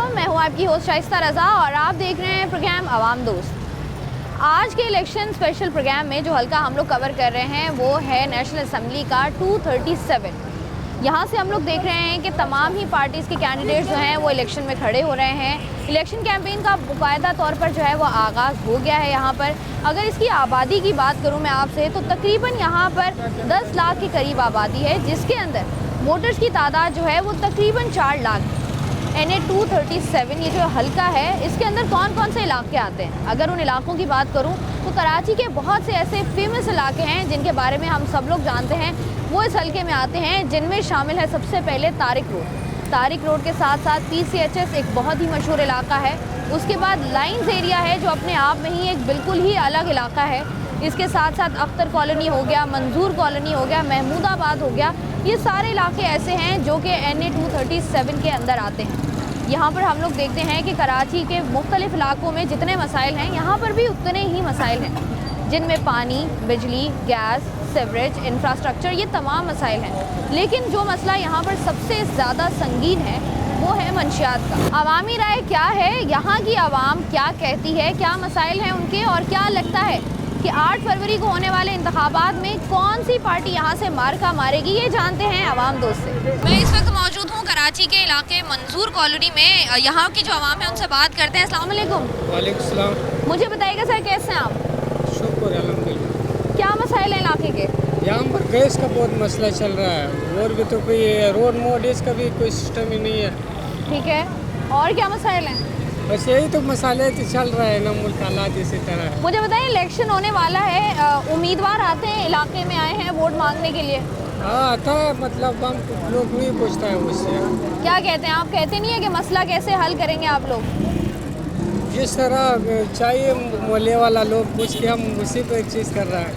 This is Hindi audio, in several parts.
वालेकुम, मैं हूँ आपकी होस्ट शाइस्ता रज़ा और आप देख रहे हैं प्रोग्राम आवाम दोस्त। आज के इलेक्शन स्पेशल प्रोग्राम में जो हल्का हम लोग कवर कर रहे हैं वो है नेशनल असम्बली का 237। यहाँ से हम लोग देख रहे हैं कि तमाम ही पार्टीज़ के कैंडिडेट्स जो हैं वो इलेक्शन में खड़े हो रहे हैं। इलेक्शन कैंपेन का बाकायदा तौर पर जो है वो आगाज़ हो गया है। यहाँ पर अगर इसकी आबादी की बात करूँ मैं आपसे तो तकरीबन यहाँ पर 10 लाख के करीब आबादी है, जिसके अंदर वोटर्स की तादाद जो है वो तकरीबन 4 लाख। NA 237 ये जो हल्का है इसके अंदर कौन कौन से इलाके आते हैं? अगर उन इलाकों की बात करूं तो कराची के बहुत से ऐसे फेमस इलाके हैं जिनके बारे में हम सब लोग जानते हैं, वो इस हल्के में आते हैं, जिनमें शामिल है सबसे पहले तारिक रोड के साथ साथ PCHS एक बहुत ही मशहूर इलाका है। उसके बाद लाइन्स एरिया है जो अपने आप में ही एक बिल्कुल ही अलग इलाका है। इसके साथ साथ अख्तर कॉलोनी हो गया, मंजूर कॉलोनी हो गया, महमूदाबाद हो गया, ये सारे इलाके ऐसे हैं जो कि NA 237 के अंदर आते हैं। यहाँ पर हम लोग देखते हैं कि कराची के मुख्तलिफ इलाकों में जितने मसाइल हैं यहाँ पर भी उतने ही मसाइल हैं, जिनमें पानी, बिजली, गैस, सीवरेज, इंफ्रास्ट्रक्चर, ये तमाम मसाइल हैं। लेकिन जो मसला यहाँ पर सबसे ज़्यादा संगीन है वो है मंशियात का। अवामी राय क्या है, यहाँ की आवाम क्या कहती है, क्या मसाइल हैं उनके, और क्या लगता है कि 8 फरवरी को होने वाले इंतखाबात में कौन सी पार्टी यहाँ से मार्का मारेगी, ये जानते हैं आवाम दोस्त से। मैं इस वक्त मौजूद हूँ कराची के इलाके मंजूर कॉलोनी में। यहाँ की जो आवाम है उनसे बात करते हैं। अस्सलाम वालेकुम। वालेकुम सलाम। मुझे बताइएगा सर, कैसे हैं आप? शुक्र अल्हम्दुलिल्लाह। क्या मसाइल हैं इलाके के? यहाँ पर गैस का बहुत मसला चल रहा है, और भी तो कोई रोड मोडेज का भी कोई सिस्टम ही नहीं है। ठीक है, और क्या मसाइल हैं? बस यही तो मसाले तो चल रहा है ना, मुल्क हालात इसी तरह है। मुझे बताइए, इलेक्शन होने वाला है, उम्मीदवार आते हैं इलाके में, आए हैं वोट मांगने के लिए? हाँ आता है, मतलब हम लोग नहीं पूछता है मुझसे। क्या कहते हैं आप? कहते नहीं है कि मसला कैसे हल करेंगे आप लोग? जिस तरह चाहिए मोहल्ले वाला लोग पूछ के हम उसी पे चीज़ कर रहा है।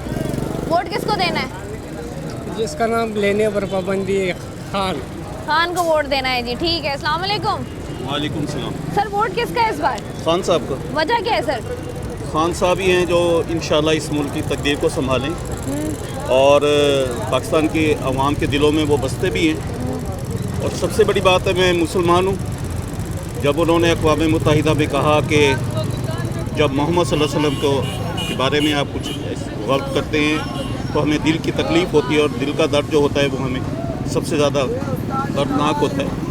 वोट किसको देना है? जिसका नाम लेने पर पाबंदी है, खान को वोट देना है जी। ठीक है, अस्सलाम वालेकुम। वालेकुम सलाम। सर, वोट किसका है इस बार? खान साहब का। वजह क्या है सर? खान साहब ही हैं जो इंशाल्लाह इस मुल्क की तकदीर को संभालें, और पाकिस्तान के अवाम के दिलों में वो बसते भी हैं। और सबसे बड़ी बात है, मैं मुसलमान हूँ। जब उन्होंने अक़वाम मुत्तहिदा में कहा कि जब मोहम्मद सल्लल्लाहु अलैहि वसल्लम के बारे में आप कुछ गलत करते हैं तो हमें दिल की तकलीफ़ होती है, और दिल का दर्द जो होता है वो हमें सबसे ज़्यादा दर्दनाक होता है।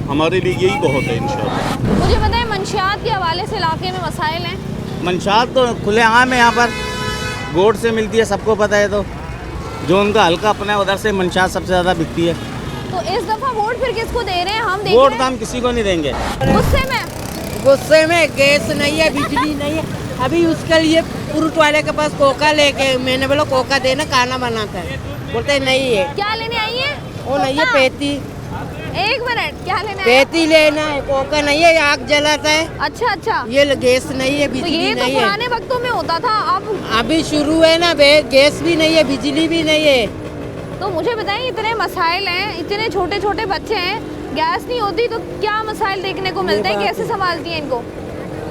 हमारे लिए यही बहुत है इंशाल्लाह। मुझे बताएं, मंशियात के हवाले से इलाके में मसाइल हैं? मंशात तो खुले आम है, यहाँ पर गोड से मिलती है, सबको पता है। तो जो उनका हल्का अपना है उधर से मंशात सबसे ज़्यादा बिकती है। तो इस दफ़ा वोट फिर किसको दे रहे हैं? हम देख वोट रहे तो हम किसी को नहीं देंगे। गुस्से में गैस नहीं है, बिजली नहीं है। अभी उसके लिए फ्रूट वाले के पास कोका लेके, मैंने बोला कोका देना, खाना बनाता है, बोलते नहीं है। क्या लेने आई है? वो नहीं है पेती। एक मिनट, क्या लेने आई? पेती लेना है, कोका नहीं है, आग जलाता है। अच्छा। ये गैस नहीं है, तो बिजली ये तो नहीं है। पुराने वक्तों में होता था, अब अभी शुरू है ना, गैस भी नहीं है, बिजली भी नहीं है। तो मुझे बताएं, इतने मसाइल हैं, इतने छोटे छोटे बच्चे हैं, गैस नहीं होती तो क्या मसाइल देखने को मिलते हैं? कैसे संभालती हैं इनको?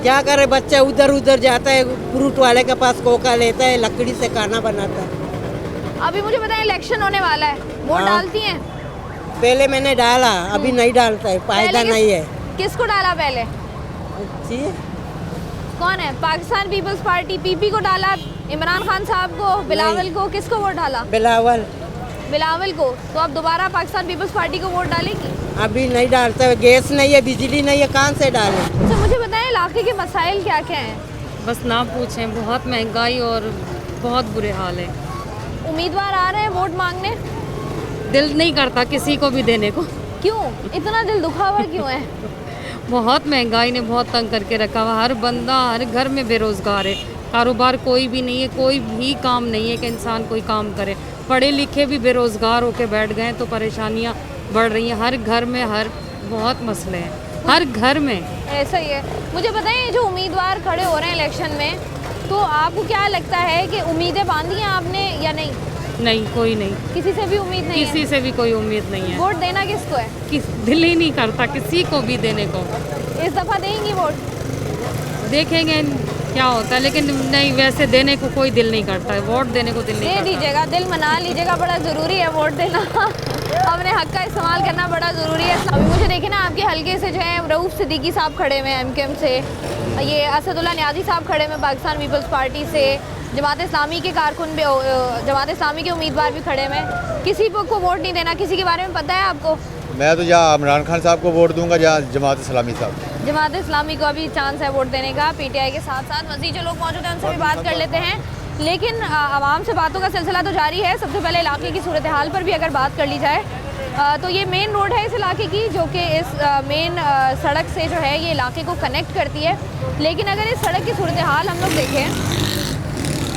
क्या करे, बच्चा उधर उधर जाता है, फ्रूट वाले के पास कोका लेता है, लकड़ी से खाना बनाता है। अभी मुझे बताएं, इलेक्शन होने वाला है, वोट हाँ। डालती हैं? पहले मैंने डाला, अभी नहीं डालता है, फायदा नहीं है। किसको डाला पहले? जी, कौन है? पाकिस्तान पीपल्स पार्टी PP को डाला, इमरान खान साहब को, बिलावल को, किसको वोट डाला? बिलावल को। तो अब दोबारा पाकिस्तान पीपल्स पार्टी को वोट डालेगी? अभी नहीं डालता है, गैस नहीं है, बिजली नहीं है, कहाँ से डालें? अच्छा, मुझे बताएं, इलाके के मसाइल क्या क्या हैं? बस ना पूछें, बहुत महंगाई और बहुत बुरे हाल है। उम्मीदवार आ रहे हैं वोट मांगने, दिल नहीं करता किसी को भी देने को। क्यों इतना दिल दुखा हुआ क्यों है? बहुत महंगाई ने बहुत तंग करके रखा हुआ, हर बंदा हर घर में बेरोज़गार है, कारोबार कोई भी नहीं है, कोई भी काम नहीं है कि इंसान कोई काम करे। पढ़े लिखे भी बेरोज़गार होके बैठ गए, तो परेशानियाँ बढ़ रही हैं हर घर में, हर बहुत मसले हैं हर घर में। ऐसा ही है। मुझे बताएं, जो उम्मीदवार खड़े हो रहे हैं इलेक्शन में, तो आपको क्या लगता है कि उम्मीदें बांधी हैं आपने या नहीं? नहीं, कोई नहीं, किसी से भी उम्मीद नहीं किसी है? से भी कोई उम्मीद नहीं है। वोट देना किसको है? दिल ही नहीं करता किसी को भी देने को। इस दफ़ा देंगी वोट? देखेंगे, क्या होता है, लेकिन नहीं, वैसे देने को कोई दिल नहीं करता है, वोट देने को दिल नहीं दे करता। दीजिएगा, दिल मना लीजिएगा, बड़ा ज़रूरी है वोट देना। अपने हक का इस्तेमाल करना बड़ा ज़रूरी है। अभी मुझे देखे ना आपके हल्के से जो है रऊफ़ सिद्दीकी साहब खड़े हुए हैं एमकेएम से, ये असदुल्ला न्याजी साहब खड़े हुए पाकिस्तान पीपल्स पार्टी से, जमात इस्लामी के कारकुन भी, जमात इस्लामी के उम्मीदवार भी खड़े हुए हैं। किसी को वोट नहीं देना, किसी के बारे में पता है आपको? मैं तो जहाँ इमरान खान साहब को वोट दूंगा, जहाँ जमात इस्लामी साहब। जमात इस्लामी को अभी चांस है वोट देने का। पीटीआई के साथ साथ मज़ीद जो लोग मौजूद हैं उनसे भी बात कर लेते हैं, लेकिन आवाम से बातों का सिलसिला तो जारी है। सबसे पहले इलाके की सूरत हाल पर भी अगर बात कर ली जाए तो ये मेन रोड है इस इलाके की, जो कि इस मेन सड़क से जो है ये इलाके को कनेक्ट करती है। लेकिन अगर इस सड़क की सूरत हाल हम लोग देखें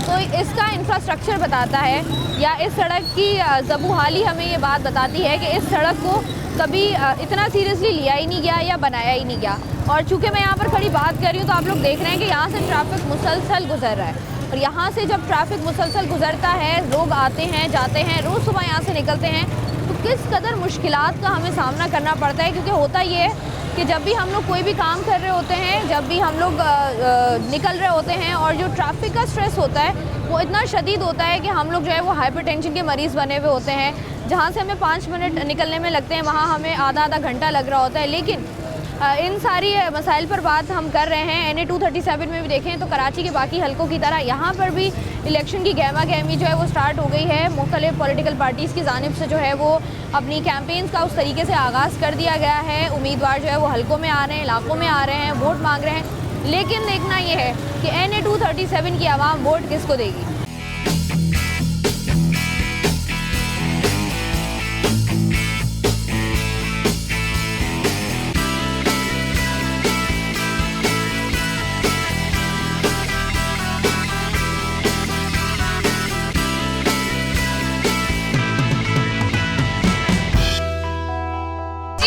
तो इसका इंफ्रास्ट्रक्चर बताता है, या इस सड़क की ज़बूहाली हमें ये बात बताती है कि इस सड़क को कभी इतना सीरियसली लिया ही नहीं गया या बनाया ही नहीं गया। और चूँकि मैं यहाँ पर खड़ी बात कर रही हूँ तो आप लोग देख रहे हैं कि यहाँ से ट्रैफिक मुसलसल गुजर रहा है, और यहाँ से जब ट्रैफिक मुसलसल गुजरता है, लोग आते हैं जाते हैं, रोज़ सुबह यहाँ से निकलते हैं, तो किस कदर मुश्किलात का हमें सामना करना पड़ता है। क्योंकि होता ये है कि जब भी हम लोग कोई भी काम कर रहे होते हैं, जब भी हम लोग निकल रहे होते हैं, और जो ट्रैफिक का स्ट्रेस होता है वो इतना शदीद होता है कि हम लोग जो है वो हाइपरटेंशन के मरीज़ बने हुए होते हैं। जहाँ से हमें 5 मिनट निकलने में लगते हैं, वहाँ हमें आधा घंटा लग रहा होता है। लेकिन इन सारी मसाइल पर बात हम कर रहे हैं। NA 237 में भी देखें तो कराची के बाकी हलकों की तरह यहाँ पर भी इलेक्शन की गहमा गहमी जो है वो स्टार्ट हो गई है। मुख्तलिफ पॉलिटिकल पार्टीज़ की जानिब से जो है वो अपनी कैंपेन्स का उस तरीके से आगाज़ कर दिया गया है। उम्मीदवार जो है वो हलकों में आ रहे हैं, इलाकों में आ रहे हैं, वोट मांग रहे हैं। लेकिन देखना ये है कि NA 237 की आवाम वोट किसको देगी।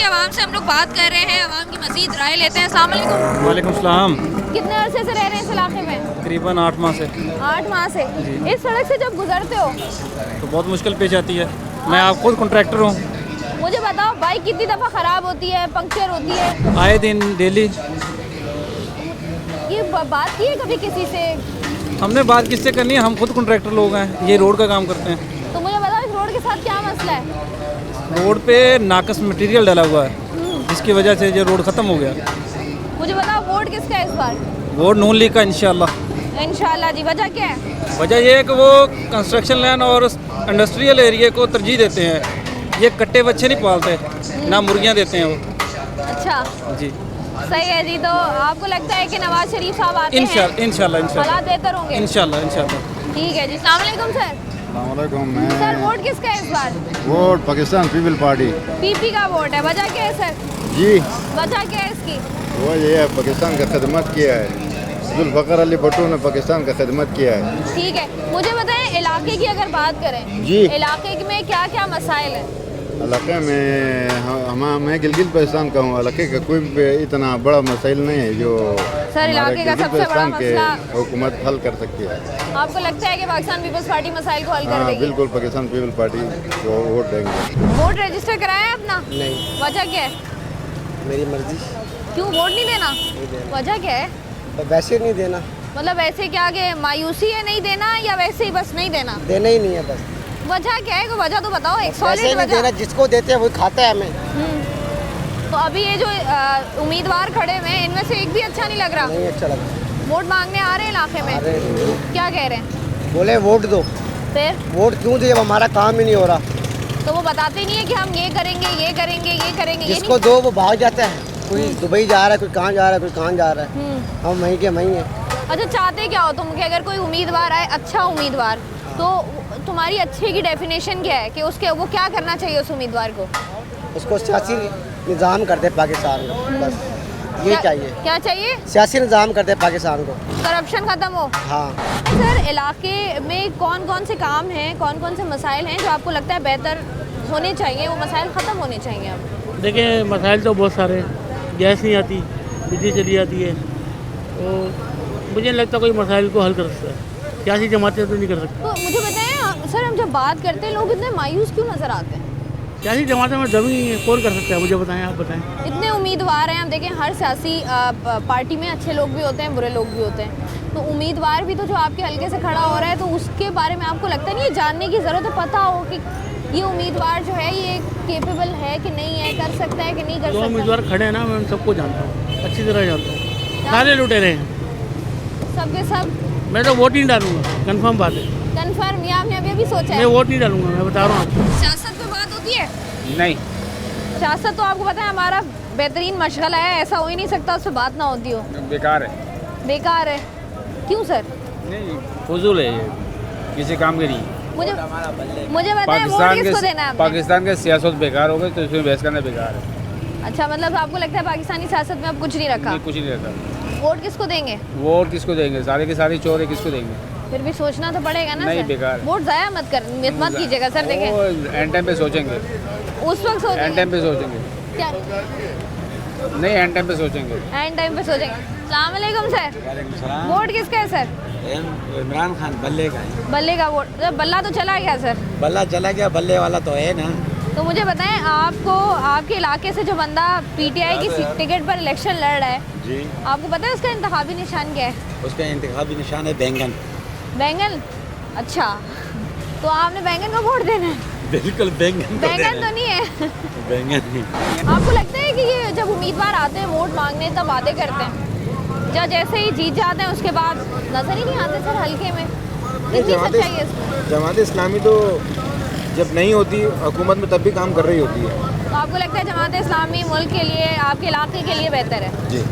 आवाम से हम लोग बात कर रहे हैं, आवाम की मजीद राय लेते हैं। अस्सलाम वालेकुम। वालेकुम सलाम। कितने अरसे से रह रहे हैं इस इलाके में? तकरीबन 8 माह से। 8 माह से। इस सड़क से जब गुजरते हो तो बहुत मुश्किल पेश आती है। मैं आप खुद कॉन्ट्रैक्टर हूँ। मुझे बताओ, बाइक कितनी दफ़ा ख़राब होती है, पंक्चर होती है? आए दिन डेली। ये बात की है कभी किसी से? हमने बात किससे करनी है, हम खुद कॉन्ट्रैक्टर लोग हैं, ये रोड का काम करते हैं। तो मुझे बताओ इस रोड के साथ क्या मसला है? रोड पे नाकस मटेरियल डाला हुआ है, जिसकी वजह से ये रोड ख़त्म हो गया। मुझे बताओ वोट किसका है इस बार? वोट नून लीग का इंशाल्लाह। इंशाल्लाह जी। वजह क्या है? वजह ये है कि वो कंस्ट्रक्शन लैंड और इंडस्ट्रियल एरिया को तरजीह देते हैं। ये कट्टे बच्चे नहीं पालते, ना मुर्गियाँ देते हैं वो। अच्छा जी, सही है जी। तो आपको लगता है कि नवाज शरीफ साहब आते हैं, इंशाल्लाह हालात बेहतर होंगे? इंशाल्लाह। ठीक है जी। अस्सलाम वालेकुम सर। सर वोट किसका है इस बार? Vote Pakistan people party. PP का वोट है। वजह क्या है सर? जी, वजह क्या है इसकी? वो ये है, पाकिस्तान का खिदमत किया है, जुल्फ़िकार अली भुट्टो ने पाकिस्तान का खिदमत किया है। ठीक है, मुझे बताएं इलाके की अगर बात करें जी, इलाके में क्या क्या मसाइल है? इलाके में मैं गिलगित बल्तिस्तान का हूँ। इलाके का कोई भी इतना बड़ा मसाइल नहीं है जो सर इलाके का सबसे बड़ा मसला हुकूमत हल कर सकती है। आपको लगता है कि पाकिस्तान पीपल्स पार्टी मसाइल को हल कर हाँ देगी? बिल्कुल, पाकिस्तान पीपल पार्टी को वोट देंगे। वोट रजिस्टर कराया है अपना? नहीं, वजह क्या है? मेरी मर्जी। क्यों वोट नहीं देना? वजह क्या है? तो वैसे नहीं देना। मतलब ऐसे क्या कि मायूसी है नहीं देना, या वैसे ही बस नहीं देना? देना ही नहीं है बस। वजह क्या है? कोई वजह तो बताओ, एक वैसे सॉलिड नहीं वजह। देना, जिसको देते हैं वो खाता है हमें। तो अभी ये जो उम्मीदवार खड़े हुए हैं इनमें से एक भी अच्छा नहीं लग रहा। नहीं अच्छा लगा। वोट मांगने आ रहे हैं इलाके में, अरे क्या कह रहे हैं? बोले वोट दो। फिर वोट क्यों दे जब हमारा काम ही नहीं हो रहा? तो वो बताते नहीं है कि हम ये करेंगे ये करेंगे ये करेंगे, ये जिसको दो वो भाग जाता है। कोई दुबई जा रहा है, कोई कहाँ जा रहा है, कोई कहाँ जा रहा है। नहीं? हम वहीं के वहीं हैं। अच्छा, चाहते क्या हो तुम कि अगर कोई उम्मीदवार आए अच्छा उम्मीदवार, तो तुम्हारी अच्छे की डेफिनेशन क्या है कि उसके वो क्या करना चाहिए उस उम्मीदवार को? उसको सियासी निज़ाम कर दे पाकिस्तान को, बस ये चाहिए। क्या चाहिए? सियासी निज़ाम कर दे पाकिस्तान को, करप्शन खत्म हो। हाँ। सर इलाके में कौन कौन से काम हैं, कौन कौन से मसाइल हैं जो आपको लगता है बेहतर होने चाहिए, वो मसाइल ख़त्म होने चाहिए अब? देखिए मसाइल तो बहुत सारे हैं। गैस नहीं आती, बिजली चली जाती है, तो मुझे नहीं लगता कोई मसाइल को हल कर सकता है। सियासी जमातें तो नहीं कर सकती। तो मुझे बताएं सर, हम जब बात करते हैं लोग इतने मायूस क्यों नज़र आते हैं? सियासी जमातें में दम ही कौन कर सकता है, मुझे बताएं, आप बताएं। इतने उम्मीदवार हैं, हम देखें हर सियासी पार्टी में अच्छे लोग भी होते हैं, बुरे लोग भी होते हैं, तो उम्मीदवार भी तो जो आपके हल्के से खड़ा हो रहा है, तो उसके बारे में आपको लगता नहीं है जानने की ज़रूरत है, पता हो कि ये उम्मीदवार जो है ये केपेबल है कि नहीं है, कर सकता है कि नहीं कर जो सकता? उम्मीदवार खड़े हैं ना, मैं उन सबको जानता हूँ, अच्छी तरह जानता हूँ, सारे लुटेरे हैं। सबके सब मैं तो वोट नहीं डालूंगा, कंफर्म बात है। कंफर्म? ये आपने अभी सोचा मैं है? वोट नहीं डालूंगा, मैं बता रहा हूँ आपको। सियासत पे बात होती है? नहीं, सियासत तो आपको पता है हमारा बेहतरीन मशगला है, ऐसा हो ही नहीं सकता उससे बात ना होती हो। बेकार है। बेकार है? क्यों सर? नहीं, फजूल है ये, किसी काम के नहीं। मुझे बताएं वोट किसको देना है आपने? पाकिस्तान के सियासत बेकार हो गई तो इसमें बहस करना बेकार है। अच्छा, मतलब आपको लगता है पाकिस्तानी सियासत में अब कुछ नहीं रखा? कुछ नहीं रहता। वोट किसको देंगे? वोट किसको देंगे? सारे के सारे चोर है, किसको देंगे? फिर भी सोचना तो पड़ेगा ना नहीं, सर। बेकार है। वोट जाया मत कीजिएगा सर। देखें वो एंड टाइम पे सोचेंगे, उस वक्त एंड सोचेंगे टाइम पे सोचेंगे। क्या? नहीं, एंड टाइम पे सोचेंगे। एंड टाइम पे सोचेंगे। अस्सलाम वालेकुम सर। वोट किसका है सर? इमरान खान बल्ले का है। बल्ले का वोट? बल्ला तो चला गया सर। बल्ला चला गया, बल्ले वाला तो है ना। तो मुझे बताएं, आपको आपके इलाके से जो बंदा पीटीआई की टिकट पर इलेक्शन लड़ रहा है जी, आपको पता है उसका इंतखाबी निशान क्या है? उसका इंतखाबी निशान है बैंगन। बैंगन? अच्छा, तो आपने बैंगन को वोट देना है? बिल्कुल बैंगन। बैंगन तो नहीं है। बैंगन नहीं। आपको लगता है कि ये जब उम्मीदवार आते हैं वोट मांगने तब बातें करते हैं, जब जैसे ही जीत जाते हैं उसके बाद नजर ही नहीं आते सर हल्के में? कितनी सच्चाई है इसमें? जमात इस्लामी तो जब नहीं होती हुकूमत में तब भी काम कर रही होती है। तो आपको लगता है जमात इस्लामी मुल्क के लिए, आपके इलाके के लिए बेहतर है? जी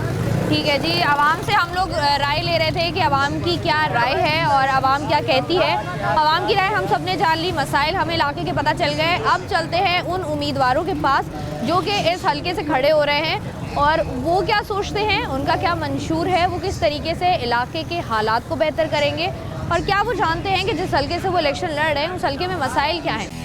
ठीक है जी। आवाम से हम लोग राय ले रहे थे कि आवाम की क्या राय है और आवाम क्या कहती है। आवाम की राय हम सब ने जान ली, मसाइल हमें इलाके के पता चल गए। अब चलते हैं उन उम्मीदवारों के पास जो कि इस हल्के से खड़े हो रहे हैं और वो क्या सोचते हैं, उनका क्या मंशूर है, वो किस तरीके से इलाके के हालात को बेहतर करेंगे और क्या वो जानते हैं कि जिस हल्के से वो इलेक्शन लड़ रहे हैं उस हल्के में मसाइल क्या हैं।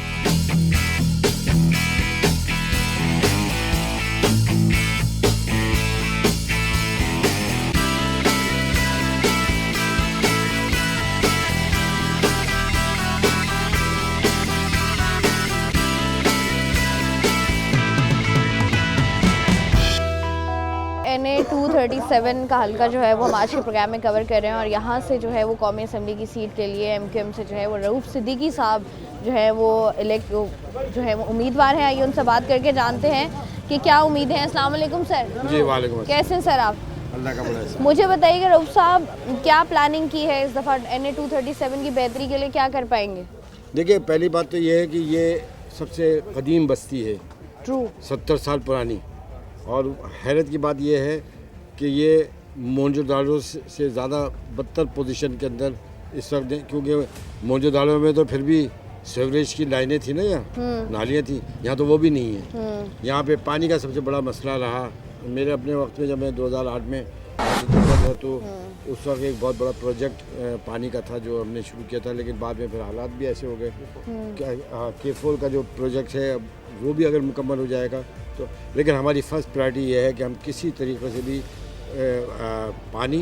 NA 237 का हल्का जो है वो हम आज के प्रोग्राम में कवर कर रहे हैं और यहाँ से जो है वो कौमी असम्बली की सीट के लिए MQM से जो है वो रऊफ़ सिद्दीकी साहब जो है वो जो है वो उम्मीदवार हैं। आइए उनसे बात करके जानते हैं कि क्या उम्मीदें हैं। अस्सलाम वालेकुम सर। जी वालेकुम अस्सलाम। कैसे हैं सर आप? अल्लाह का भला। मुझे बताइए रऊफ़ साहब, क्या प्लानिंग की है इस दफ़ा NA 237 की बेहतरी के लिए, क्या कर पाएंगे? देखिए, पहली बात तो ये है कि ये सबसे कदीम बस्ती है, ट्रू, 70 साल पुरानी। और हैरत की बात यह है कि ये मोहनजोदाड़ो से ज़्यादा बदतर पोजीशन के अंदर इस वक्त, क्योंकि मोहनजोदाड़ो में तो फिर भी सीवरेज की लाइनें थी ना, यहाँ नालियाँ थी, यहाँ तो वो भी नहीं है। यहाँ पे पानी का सबसे बड़ा मसला रहा। मेरे अपने वक्त में जब मैं 2008 में था तो उस वक्त एक बहुत बड़ा प्रोजेक्ट पानी का था जो हमने शुरू किया था, लेकिन बाद में फिर हालात भी ऐसे हो गए। K4 का जो प्रोजेक्ट है वो भी अगर मुकम्मल हो जाएगा तो, लेकिन हमारी फर्स्ट प्रायोरिटी ये है कि हम किसी तरीके से भी पानी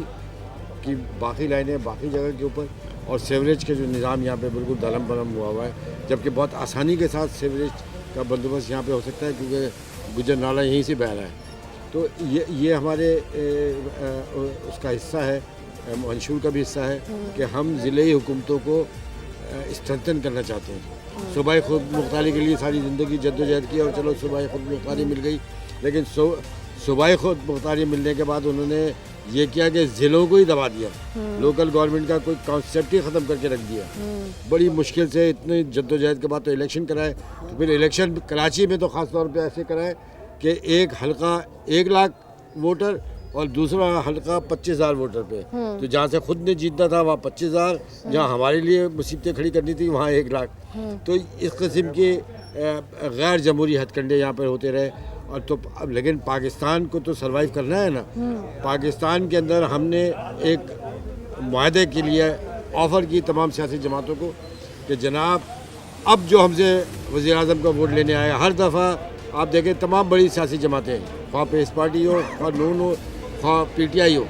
की बाकी लाइनें बाकी जगह के ऊपर और सीवरेज के जो निज़ाम यहाँ पे बिल्कुल दलम बलम हुआ है, जबकि बहुत आसानी के साथ सीवरेज का बंदोबस्त यहाँ पे हो सकता है क्योंकि गुजर नाला यहीं से बह रहा है। तो ये हमारे उसका हिस्सा है, मंशूर का भी हिस्सा है कि हम ज़िले हुकूमतों को स्ट्रेंथन करना चाहते हैं। सूबाई खुद मुख्तारी के लिए सारी ज़िंदगी जद्दोजहद की और चलो सूबाई खुद मुख्तारी मिल गई, लेकिन सूबाई खुद मुख्तारी मिलने के बाद उन्होंने ये किया कि ज़िलों को ही दबा दिया, लोकल गवर्नमेंट का कोई कॉन्सेप्ट ही ख़त्म करके रख दिया। बड़ी मुश्किल से इतनी जद्दोजहद के बाद तो इलेक्शन कराए, तो फिर इलेक्शन कराची में तो ख़ास तौर पे ऐसे कराए कि एक हल्का 1 लाख वोटर और दूसरा हल्का 25,000 वोटर पे। तो जहाँ से खुद ने जीतना था वहाँ 25,000, जहाँ हमारे लिए मुसीबतें खड़ी करनी थी वहाँ 1 लाख। तो इस किस्म के गैर जमहूरी हथकंडे यहाँ पर होते रहे। और तो अब लेकिन पाकिस्तान को तो सरवाइव करना है ना। पाकिस्तान के अंदर हमने एक मुआहदे के लिए ऑफ़र की तमाम सियासी जमातों को कि जनाब अब जो हमसे वज़ीर आज़म का वोट लेने आएगा, हर दफ़ा आप देखें तमाम बड़ी सियासी जमातें, ख्वाह पीपल्स पार्टी हो, ख्वाह नून हो, ख्वाह PTI हो,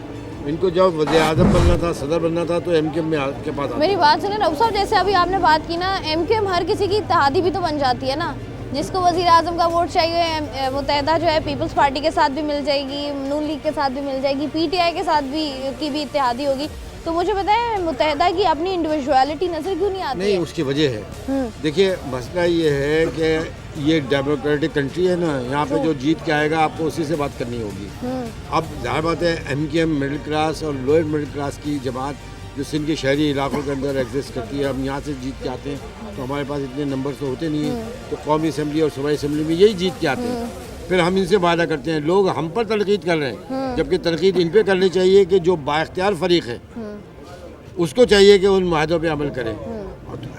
इनको जब वज़ीर आज़म बनना था, सदर बनना था तो MQM में के पास मेरी बात सुने रऊफ़ साहब, जैसे अभी आपने बात की ना, MQM हर किसी की इत्तेहादी भी तो बन जाती है ना। जिसको वज़ीर आज़म का वोट चाहिए मुत्तहिदा जो है पीपल्स पार्टी के साथ भी मिल जाएगी, नून लीग के साथ भी मिल जाएगी, PTI के साथ भी की भी इत्तेहादी होगी। तो मुझे बताएं, मुत्तहिदा की अपनी इंडिविजुअलिटी नज़र क्यों नहीं आती नहीं, है? उसकी वजह है, देखिए मसला ये है कि ये डेमोक्रेटिक कंट्री है ना, यहाँ पे जो जीत के आएगा आपको उसी से बात करनी होगी। अब जाहिर बात है MKM मिडिल क्लास और लोअर मिडिल क्लास की जमात जो सिंध के शहरी इलाकों के अंदर एग्जिस्ट करती है, हम यहाँ से जीत के आते हैं तो हमारे पास इतने नंबर तो होते नहीं हैं, तो कौमी असम्बली और सूबाई असम्बली में यही जीत के आते हैं। फिर हम इनसे वादा करते हैं, लोग हम पर तनकीद कर रहे हैं, जबकि तनकीद इन पे करनी चाहिए कि जो बाइख्तियार फरीक है उसको चाहिए कि उन माहदों पे अमल करें।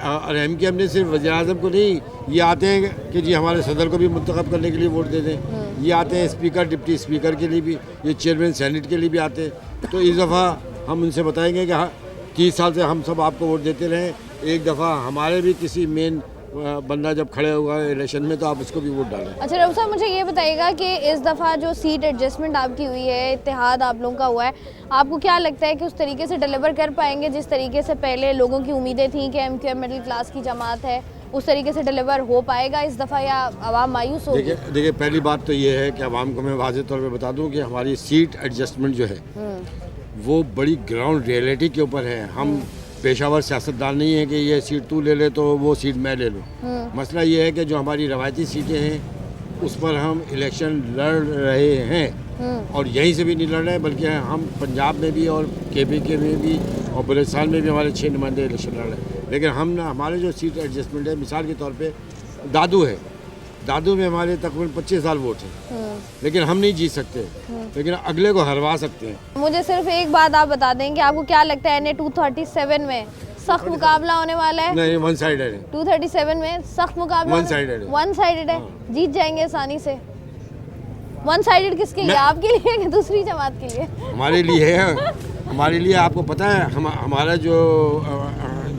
और MKM ने सिर्फ वज़ीर-ए-आज़म को नहीं, ये आते हैं कि जी हमारे सदर को भी मुंतखब करने के लिए वोट दे दें, ये आते हैं स्पीकर डिप्टी स्पीकर के लिए भी, ये चेयरमैन सेनेट के लिए भी आते हैं। तो इस दफ़ा हम उनसे बताएंगे कि हाँ 30 साल से हम सब आपको वोट देते रहे, एक दफ़ा हमारे भी किसी मेन बंदा जब खड़े होगा इलेक्शन में तो आप उसको भी वोट डालें। अच्छा रऊफ साहब, मुझे ये बताइएगा कि इस दफ़ा जो सीट एडजस्टमेंट आपकी हुई है, इत्तेहाद आप लोगों का हुआ है, आपको क्या लगता है कि उस तरीके से डिलीवर कर पाएंगे जिस तरीके से पहले लोगों की उम्मीदें थी कि MKM मिडिल क्लास की जमात है, उस तरीके से डिलीवर हो पाएगा इस दफ़ा या आवाम मायूस होगी? देखिए पहली बात तो ये है कि आवाम को मैं वाज़ेह तौर पर बता दूँ कि हमारी सीट एडजस्टमेंट जो है वो बड़ी ग्राउंड रियलिटी के ऊपर है। हम पेशावर सियासतदान नहीं है कि ये सीट तू ले ले तो वो सीट मैं ले लूँ। मसला ये है कि जो हमारी रवायती सीटें हैं उस पर हम इलेक्शन लड़ रहे हैं, और यहीं से भी नहीं लड़ रहे हैं बल्कि हम पंजाब में भी और KPK में भी और बलूचिस्तान में भी हमारे 6 नुमाइंदे इलेक्शन लड़ रहे हैं। लेकिन हम ना, हमारे जो सीट एडजस्टमेंट है, मिसाल के तौर पर दादू है, दादू में हमारे तकरीबन 25 साल वोट हैं, लेकिन हम नहीं जीत सकते, लेकिन अगले को हरवा सकते हैं। मुझे सिर्फ एक बात आप बता दें कि आपको क्या लगता है NA 237 में सख्त मुकाबला होने वाला है? नहीं, वन साइडेड है। 237 में सख्त मुकाबला वन साइडेड है। वन साइडेड है, जीत जाएंगे आसानी से। वन साइडेड किसके लिए, आपके लिए कि दूसरी जमात के लिए? हमारे लिए है, हमारे लिए। आपको पता है हमारा जो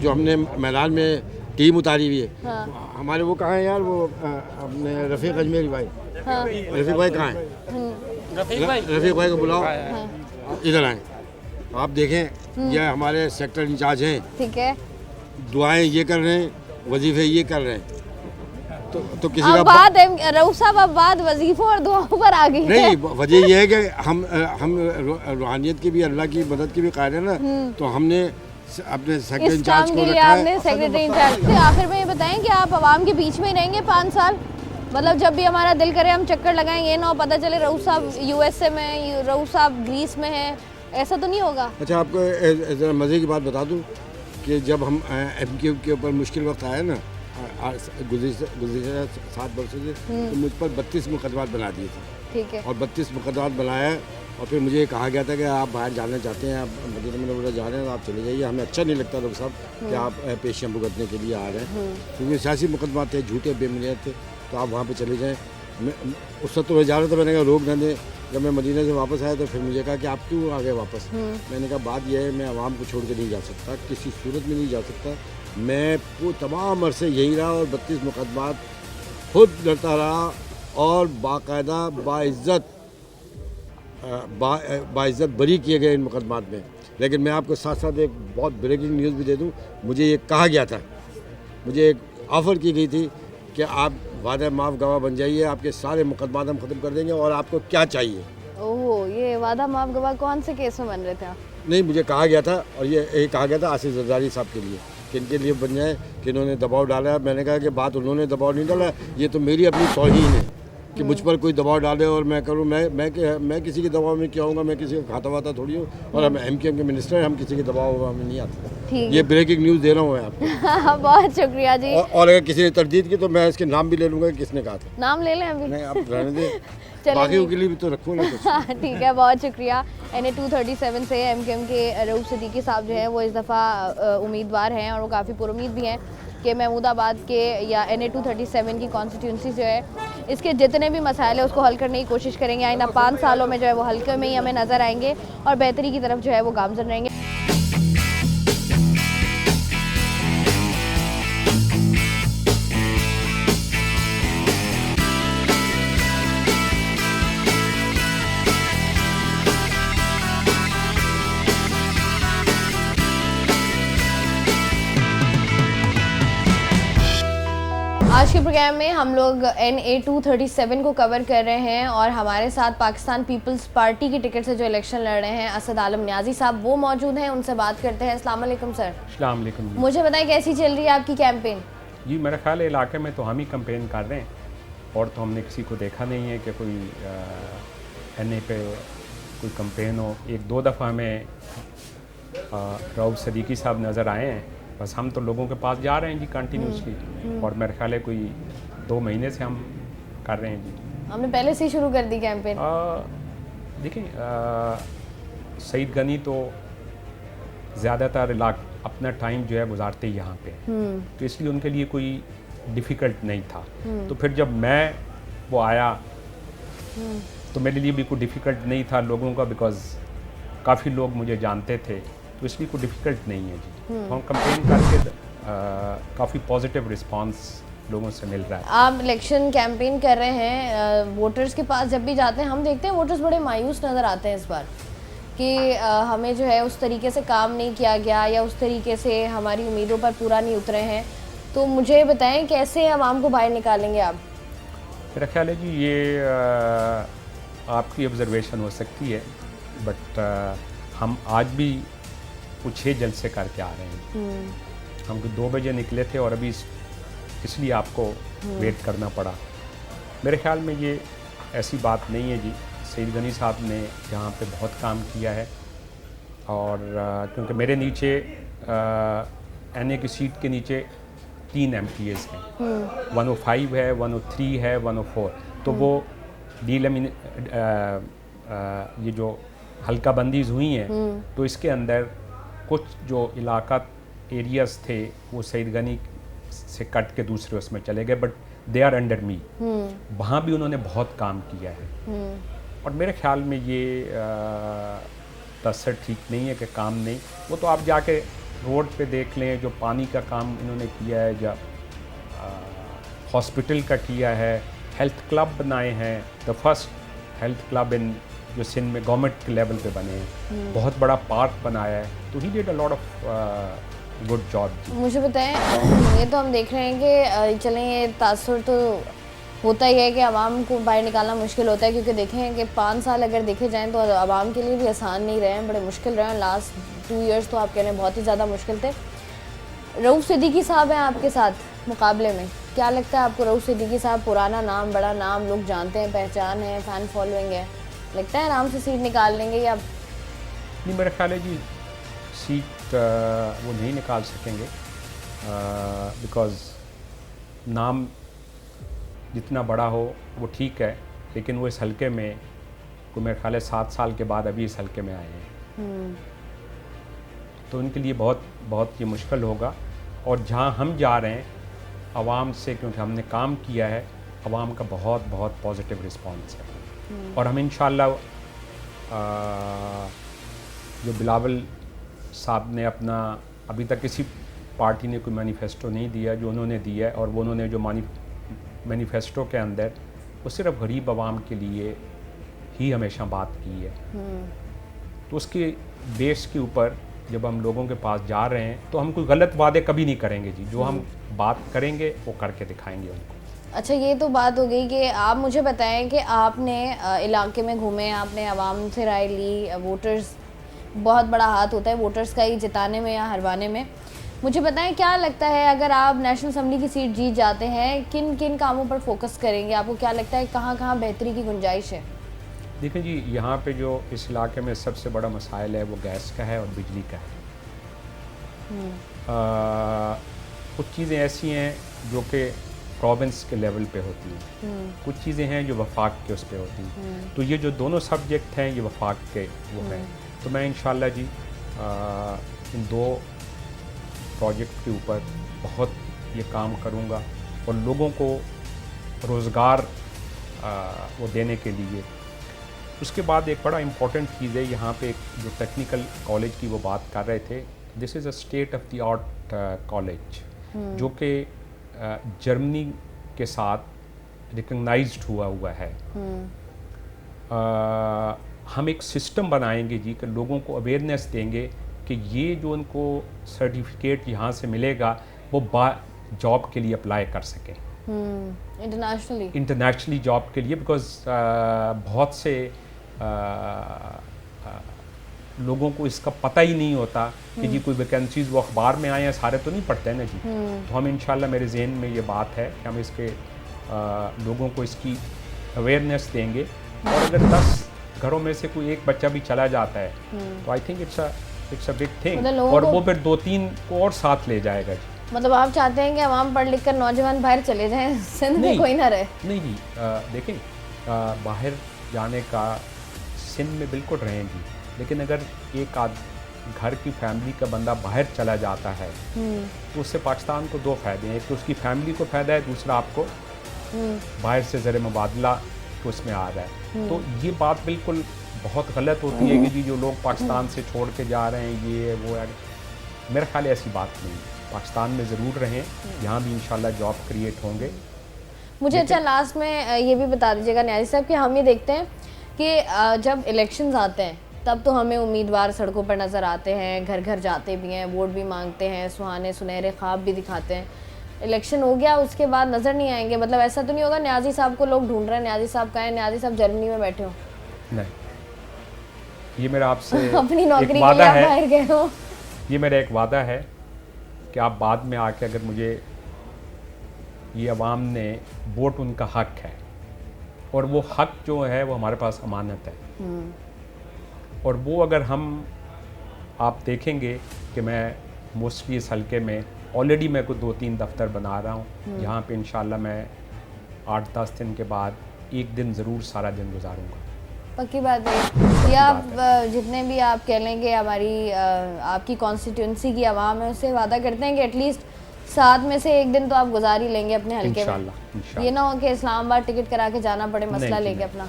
हमने मैदान में टीम उतारी हुई है, हाँ। हमारे वो कहाँ है यार, वो अपने रफ़ीक अजमेरी भाई, हाँ। रफ़ीक भाई कहाँ है? रफ़ीक भाई को बुलाओ, इधर आए। आप देखें ये हमारे सेक्टर इंचार्ज हैं, ठीक है, दुआएं ये कर रहे हैं, वजीफे ये कर रहे हैं, तो किसी अब का बात रऊफ साहब, अब बात वजीफों और दुआओं पर आ गई है। नहीं, वजह ये है कि हम रूहानियत की भी, अल्लाह की मदद की भी कायल है ना, तो हमने अपने सेक्रेटरी इंचार्ज को रखा है। आपने सेक्रेटरी इंचार्ज। आखिर में ये बताएं कि आप आवाम के बीच में ही रहेंगे 5 साल, मतलब जब भी हमारा दिल करे हम चक्कर लगाएं, ये ना पता चले रऊफ साहब USA में, रऊफ साहब ग्रीस में है, ऐसा तो नहीं होगा? अच्छा, आपको ज़रा मज़े की बात बता दूं कि जब हम MKM के ऊपर मुश्किल वक्त आया ना, गुज़िश्ता 7 वर्षों से, तो मुझ पर 32 मुकदमात बना दिए थे, ठीक है, और 32 मुकदमात बनाया, और फिर मुझे कहा गया था कि आप बाहर जाना चाहते हैं, आप मदीना मुनव्वरा जा रहे हैं, तो आप चले जाइए, हमें अच्छा नहीं लगता डॉक्टर साहब कि आप पेशियाँ भुगतने के लिए आ रहे हैं, क्योंकि सियासी मुकदमात थे, झूठे बेबुनियाद थे, तो आप वहाँ पर चले जाएँ। उस वक्त तो मैं जा रहा था, मैंने कहा रोक न दें। जब मैं मदीना से वापस आया तो फिर मुझे कहा कि आप क्यों आ गए वापस? मैंने कहा बात यह है, मैं आवाम को छोड़ के नहीं जा सकता, किसी सूरत में नहीं जा सकता, मैं वो तमाम अरसे यही रहा, और 32 मुकदमात खुद लड़ता रहा, और बाकायदा बाइज़्ज़त बरी किए गए इन मुकदमात में। लेकिन मैं आपको साथ साथ एक बहुत ब्रेकिंग न्यूज़ भी दे दूं, मुझे ये कहा गया था, मुझे एक ऑफ़र की गई थी कि आप वादा माफ़ गवाह बन जाइए, आपके सारे मुकदमात हम ख़त्म कर देंगे, और आपको क्या चाहिए? ओह, ये वादा माफ़ गवाह कौन से केस में बन रहे थे आप? नहीं, मुझे कहा गया था, और ये कहा गया था आसिफ जरदारी साहब के लिए कि इनके लिए बन जाए, कि इन्होंने दबाव डाला। मैंने कहा कि बात उन्होंने दबाव नहीं डाला, ये तो मेरी अपनी तौहीन है कि मुझ पर कोई दबाव डाले और मैं करूँ। मैं किसी के दबाव में क्या होऊंगा? मैं किसी को खाता वाता थोड़ी हूँ, और हम MKM के मिनिस्टर, हम किसी के दबाव में नहीं आते। ये ब्रेकिंग न्यूज़ दे रहा हूँ मैं आपको। बहुत शुक्रिया जी। और अगर किसी ने तरदीद की तो मैं इसके नाम भी ले लूँगा कि किसने कहा था। नाम ले लें अभी? नहीं, आप रहने दें, बाकियों के लिए भी तो रखूँ ना कुछ। ठीक है, बहुत शुक्रिया। NA 237 से MKM के रऊफ सिद्दीकी साहब जो हैं वो इस दफ़ा उम्मीदवार हैं, और वो काफ़ी पुरुम्मीद भी हैं कि महमूदाबाद के या NA 237 की कॉन्स्टिट्यूंसी जो है, इसके जितने भी मसाइल है उसको हल करने की कोशिश करेंगे। आइंदा 5 सालों में जो है वो हल्के में ही हमें नज़र आएंगे, और बेहतरी की तरफ जो है वो गामज़न रहेंगे। आज के प्रोग्राम में हम लोग NA 237 को कवर कर रहे हैं और हमारे साथ पाकिस्तान पीपल्स पार्टी की टिकट से जो इलेक्शन लड़ रहे हैं असद आलम न्याजी साहब वो मौजूद हैं, उनसे बात करते हैं। अस्सलाम वालेकुम सर। अस्सलाम वालेकुम जी। मुझे बताएं कैसी चल रही है आपकी कैंपेन? जी मेरा ख्याल है इलाके में तो हम ही कैंपेन कर रहे हैं और तो हमने किसी को देखा नहीं है कि कोई NA पे कोई कैंपेन हो। एक दो दफ़ा हमें रऊफ़ सदीकी साहब नज़र आए हैं, बस हम तो लोगों के पास जा रहे हैं जी कंटिन्यूसली और मेरा ख्याल है कोई 2 महीने से हम कर रहे हैं जी। हमने पहले से ही शुरू कर दी कैंपेन? देखिए सईद गनी तो ज़्यादातर अपना टाइम जो है गुजारते ही यहाँ पे, तो इसलिए उनके लिए कोई डिफ़िकल्ट नहीं था। तो फिर जब मैं वो आया तो मेरे लिए भी कोई डिफ़िकल्ट नहीं था लोगों का, बिकॉज़ काफ़ी लोग मुझे जानते थे, तो इसलिए कोई डिफ़िकल्ट नहीं है जी। तो हम कंपेन करके काफ़ी पॉजिटिव रिस्पांस लोगों से मिल रहा है। आप इलेक्शन कैंपेन कर रहे हैं, वोटर्स के पास जब भी जाते हैं हम देखते हैं वोटर्स बड़े मायूस नज़र आते हैं इस बार कि हमें जो है उस तरीके से काम नहीं किया गया या उस तरीके से हमारी उम्मीदों पर पूरा नहीं उतरे हैं। तो मुझे बताएं कैसे आवाम को बाहर निकालेंगे आप? मेरा ख्याल है जी ये आपकी ऑब्जर्वेशन हो सकती है, बट हम आज भी कुछ 6 जलसे करके आ रहे हैं। हम 2 बजे निकले थे और अभी इसलिए आपको वेट करना पड़ा। मेरे ख्याल में ये ऐसी बात नहीं है जी। सईद गनी साहब ने यहाँ पे बहुत काम किया है और क्योंकि मेरे नीचे NA की सीट के नीचे 3 MPs हैं, 105 है, 103 है, 104। तो वो ये जो हल्का बंदीज हुई हैं तो इसके अंदर कुछ जो इलाका एरियाज़ थे वो सईद गनी से कट के दूसरे उसमें चले गए, but they are under me. वहाँ भी उन्होंने बहुत काम किया है और मेरे ख्याल में ये तसर ठीक नहीं है कि काम नहीं। वो तो आप जाके रोड पे देख लें, जो पानी का काम इन्होंने किया है, जो हॉस्पिटल का किया है, हेल्थ क्लब बनाए हैं, the first health club in जो सिंध में गवर्नमेंट के लेवल पे बने हैं, बहुत बड़ा पार्क बनाया है। तो he did a lot of good job. मुझे बताएं, ये तो हम देख रहे हैं कि चलें ये तासुर तो होता ही है कि आवाम को बाहर निकालना मुश्किल होता है, क्योंकि देखें कि 5 साल अगर देखे जाएं तो आवाम के लिए भी आसान नहीं रहे हैं, बड़े मुश्किल रहे हैं। लास्ट 2 इयर्स तो आप कह रहे हैं बहुत ही ज़्यादा मुश्किल थे। रऊफ़ सिद्दीकी साहब हैं आपके साथ मुकाबले में, क्या लगता है आपको? रऊफ़ सिद्दीकी साहब पुराना नाम, बड़ा नाम, लोग जानते हैं, पहचान है, फ़ैन फॉलोइंग है, लगता है आराम से सीट निकाल लेंगे या? नहीं, मेरा ख्याल है जी सीट वो नहीं निकाल सकेंगे, बिकॉज़ नाम जितना बड़ा हो वो ठीक है, लेकिन वो इस हलके में को मेरे ख्याल है 7 साल के बाद अभी इस हलके में आए हैं, तो उनके लिए बहुत बहुत ये मुश्किल होगा। और जहाँ हम जा रहे हैं आवाम से, क्योंकि हमने काम किया है, आवाम का बहुत बहुत पॉजिटिव रिस्पांस है और हम इंशाल्लाह जो बिलावल साहब ने अपना अभी तक किसी पार्टी ने कोई मैनिफेस्टो नहीं दिया, जो उन्होंने दिया है और वो उन्होंने जो मैनिफेस्टो के अंदर वो सिर्फ गरीब आवाम के लिए ही हमेशा बात की है। तो उसके बेस के ऊपर जब हम लोगों के पास जा रहे हैं तो हम कोई गलत वादे कभी नहीं करेंगे जी। जो हम बात करेंगे वो करके दिखाएंगे उनको। अच्छा, ये तो बात हो गई कि आप मुझे बताएं कि आपने इलाके में घूमे, आपने आवाम से राय ली, वोटर्स बहुत बड़ा हाथ होता है वोटर्स का ही जिताने में या हरवाने में। मुझे बताएं क्या लगता है अगर आप नेशनल असम्बली की सीट जीत जाते हैं, किन किन कामों पर फोकस करेंगे? आपको क्या लगता है कहाँ कहाँ बेहतरी की गुंजाइश है? देखें जी, यहाँ पे जो इस इलाके में सबसे बड़ा मसाइल है वो गैस का है और बिजली का है। कुछ चीज़ें ऐसी हैं जो कि प्रोविंस के लेवल पे होती हैं, कुछ चीज़ें हैं जो वफाक के उस पे होती हैं। तो ये जो दोनों सब्जेक्ट हैं ये वफाक के वो हैं। तो मैं इंशाल्लाह जी इन 2 प्रोजेक्ट के ऊपर बहुत ये काम करूँगा और लोगों को रोज़गार वो देने के लिए। उसके बाद एक बड़ा इम्पोर्टेंट चीज़ है, यहाँ पे जो टेक्निकल कॉलेज की वो बात कर रहे थे, this is a state of the art college जो कि जर्मनी के साथ रिकग्नाइज्ड हुआ है। हम एक सिस्टम बनाएंगे जी कि लोगों को अवेयरनेस देंगे कि ये जो उनको सर्टिफिकेट यहाँ से मिलेगा वो जॉब के लिए अप्लाई कर सकें। इंटरनेशनली जॉब के लिए, बिकॉज बहुत से लोगों को इसका पता ही नहीं होता कि जी कोई वैकेंसीज वो अखबार में आए हैं, सारे तो नहीं पढ़ते हैं ना जी। तो हम इंशाल्लाह, मेरे जहन में ये बात है कि हम इसके लोगों को इसकी अवेयरनेस देंगे, और अगर 10 घरों में से कोई एक बच्चा भी चला जाता है तो I think it's a big thing, और वो फिर 2-3 को और साथ ले जाएगा जी। मतलब आप चाहते हैं कि आवाम पढ़ लिख कर नौजवान बाहर चले जाएं, सिंध में कोई ना रहे? नहीं जी, देखें, बाहर जाने का सिंध में बिल्कुल रहें जी, लेकिन अगर एक घर की फैमिली का बंदा बाहर चला जाता है तो उससे पाकिस्तान को 2 फ़ायदे हैं। एक तो उसकी फैमिली को फ़ायदा है, दूसरा आपको बाहर से ज़र मुबादला तो उसमें आ रहा है। तो ये बात बिल्कुल बहुत गलत होती है कि जी जो लोग पाकिस्तान से छोड़ के जा रहे हैं ये वो है, मेरा ख्याल ऐसी बात नहीं। पाकिस्तान में ज़रूर रहें, यहाँ भी इंशाल्लाह जॉब क्रिएट होंगे। मुझे अच्छा लास्ट में ये भी बता दीजिएगा न्याजी साहब कि हम ये देखते हैं कि जब इलेक्शंस आते हैं तब तो हमें उम्मीदवार सड़कों पर नज़र आते हैं, घर घर जाते भी हैं, वोट भी मांगते हैं, सुहाने सुनहरे ख्वाब भी दिखाते हैं। इलेक्शन हो गया उसके बाद नज़र नहीं आएंगे। मतलब ऐसा तो नहीं होगा न्याजी साहब को लोग ढूंढ रहे हैं, न्याजी साहब कहाँ हैं, न्याजी साहब जर्मनी में बैठे हो? नहीं, ये मेरा आपसे अपनी नौकरी एक के वादा लिए बाहर गए हो। ये मेरा एक वादा है कि आप बाद में आके अगर मुझे, ये अवाम ने वोट उनका हक है, और वो हक जो है वो हमारे पास अमानत है, और वो अगर आप देखेंगे कि मैं मोस्टली इस हलके में ऑलरेडी मैं को 2-3 दफ्तर बना रहा हूँ, यहाँ पे इंशाल्लाह मैं 8-10 दिन के बाद एक दिन ज़रूर सारा दिन गुजारूँगा। पक्की बात है। या आप जितने भी आप कह लेंगे हमारी आपकी कॉन्स्टिट्यूंसी की आवाम है, उससे वादा करते हैं कि एटलीस्ट 7 में से 1 दिन तो आप गुजार ही लेंगे अपने हलके में। ये ना हो कि इस्लामाबाद टिकट करा के जाना पड़े मसला लेके अपना।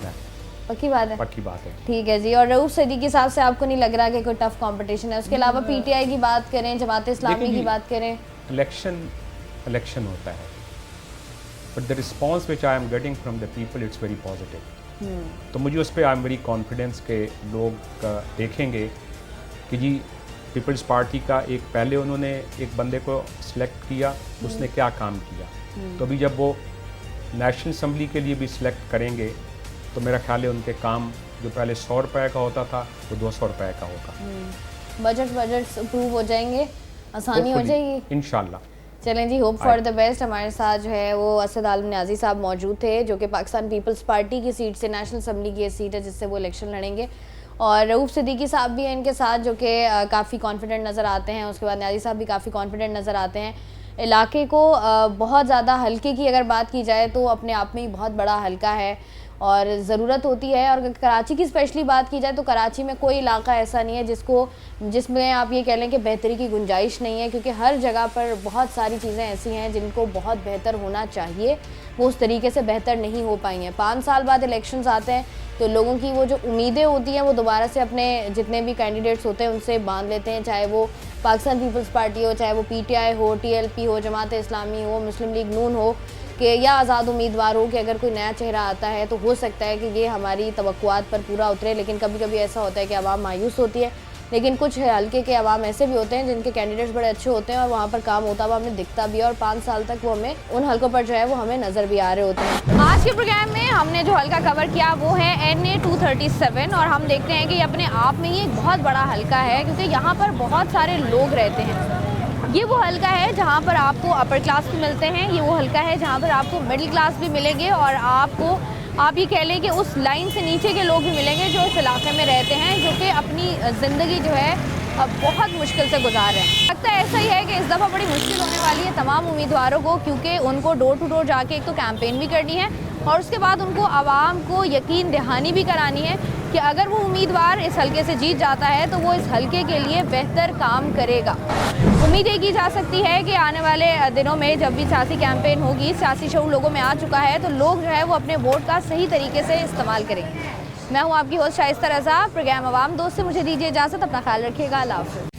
पक्की बात है? पक्की बात है। ठीक है जी। और रऊफ सिद्दीकी साहब से आपको नहीं लग रहा कि कोई टफ कंपटीशन है? उसके अलावा पीटीआई की बात करें, जमात इस्लामी की बात करें, इलेक्शन होता है, but the response which I am getting from the people it's very positive. तो मुझे उस पर आई एम वेरी कॉन्फिडेंस के लोग देखेंगे कि जी पीपल्स पार्टी का एक पहले उन्होंने एक बंदे को सिलेक्ट किया, उसने क्या काम किया, तो अभी जब वो नेशनल असम्बली के लिए भी सिलेक्ट करेंगे तो मेरा ख्याल है उनके काम जो पहले 100 रुपये का होता था वो 200 रुपये का होगा। बजट अप्रूव हो जाएंगे, आसानी हो जाएगी इंशाल्लाह। चलें जी, होप फॉर द बेस्ट। हमारे साथ जो है वो असद आलम न्याजी साहब मौजूद थे, जो कि पाकिस्तान पीपल्स पार्टी की सीट से, नेशनल असम्बली की सीट है जिससे वो इलेक्शन लड़ेंगे, और रऊफ सिद्दीकी साहब भी हैं इनके साथ, जो कि काफ़ी कॉन्फिडेंट नज़र आते हैं। उसके बाद न्याजी साहब भी काफ़ी कॉन्फिडेंट नज़र आते हैं। इलाके को बहुत ज़्यादा हल्के की अगर बात की जाए तो अपने आप में ही बहुत बड़ा हल्का है और ज़रूरत होती है। और अगर कराची की स्पेशली बात की जाए तो कराची में कोई इलाका ऐसा नहीं है जिसमें आप ये कह लें कि बेहतरी की गुंजाइश नहीं है, क्योंकि हर जगह पर बहुत सारी चीज़ें ऐसी हैं जिनको बहुत बेहतर होना चाहिए, वो उस तरीके से बेहतर नहीं हो पाई हैं। 5 साल बाद इलेक्शंस आते हैं तो लोगों की वो जो उम्मीदें होती हैं वो दोबारा से अपने जितने भी कैंडिडेट्स होते हैं उनसे बांध लेते हैं, चाहे वो पाकिस्तान पीपल्स पार्टी हो, चाहे वो पीटीआई हो, टीएलपी हो, जमात इस्लामी हो, मुस्लिम लीग नून हो कि या आज़ाद उम्मीदवार हो, कि अगर कोई नया चेहरा आता है तो हो सकता है कि ये हमारी तवक्कुआत पर पूरा उतरे। लेकिन कभी कभी ऐसा होता है कि आवाम मायूस होती है, लेकिन कुछ हल्के के आवाम ऐसे भी होते हैं जिनके कैंडिडेट्स बड़े अच्छे होते हैं और वहाँ पर काम होता हुआ हमें दिखता भी है, और 5 साल तक वो हमें उन हल्कों पर जो है वो हमें नज़र भी आ रहे होते हैं। आज के प्रोग्राम में हमने जो हल्का कवर किया वो है NA 237, और हम देखते हैं कि ये अपने आप में ही एक बहुत बड़ा हल्का है, क्योंकि यहाँ पर बहुत सारे लोग रहते हैं। ये वो हल्का है जहाँ पर आपको अपर क्लास भी मिलते हैं, ये वो हल्का है जहाँ पर आपको मिडिल क्लास भी मिलेंगे, और आप ये कह लें कि उस लाइन से नीचे के लोग भी मिलेंगे जो इस इलाके में रहते हैं, जो कि अपनी ज़िंदगी जो है बहुत मुश्किल से गुजार रहे हैं। लगता है ऐसा ही है कि इस दफ़ा बड़ी मुश्किल होने वाली है तमाम उम्मीदवारों को, क्योंकि उनको डोर टू डोर जाके एक तो कैंपेन भी करनी है और उसके बाद उनको आवाम को यकीन दहानी भी करानी है कि अगर वो उम्मीदवार इस हल्के से जीत जाता है तो वो इस हल्के के लिए बेहतर काम करेगा। उम्मीद ये की जा सकती है कि आने वाले दिनों में जब भी सियासी कैंपेन होगी, सियासी शऊर लोगों में आ चुका है, तो लोग जो है वो अपने वोट का सही तरीके से इस्तेमाल करेंगे। मैं हूँ आपकी होस्ट शाइस्ता रज़ा। प्रोग्राम अवाम दोस्त से मुझे दीजिए इजाज़त। अपना ख्याल रखिएगा। अल्लाह हाफ़िज़।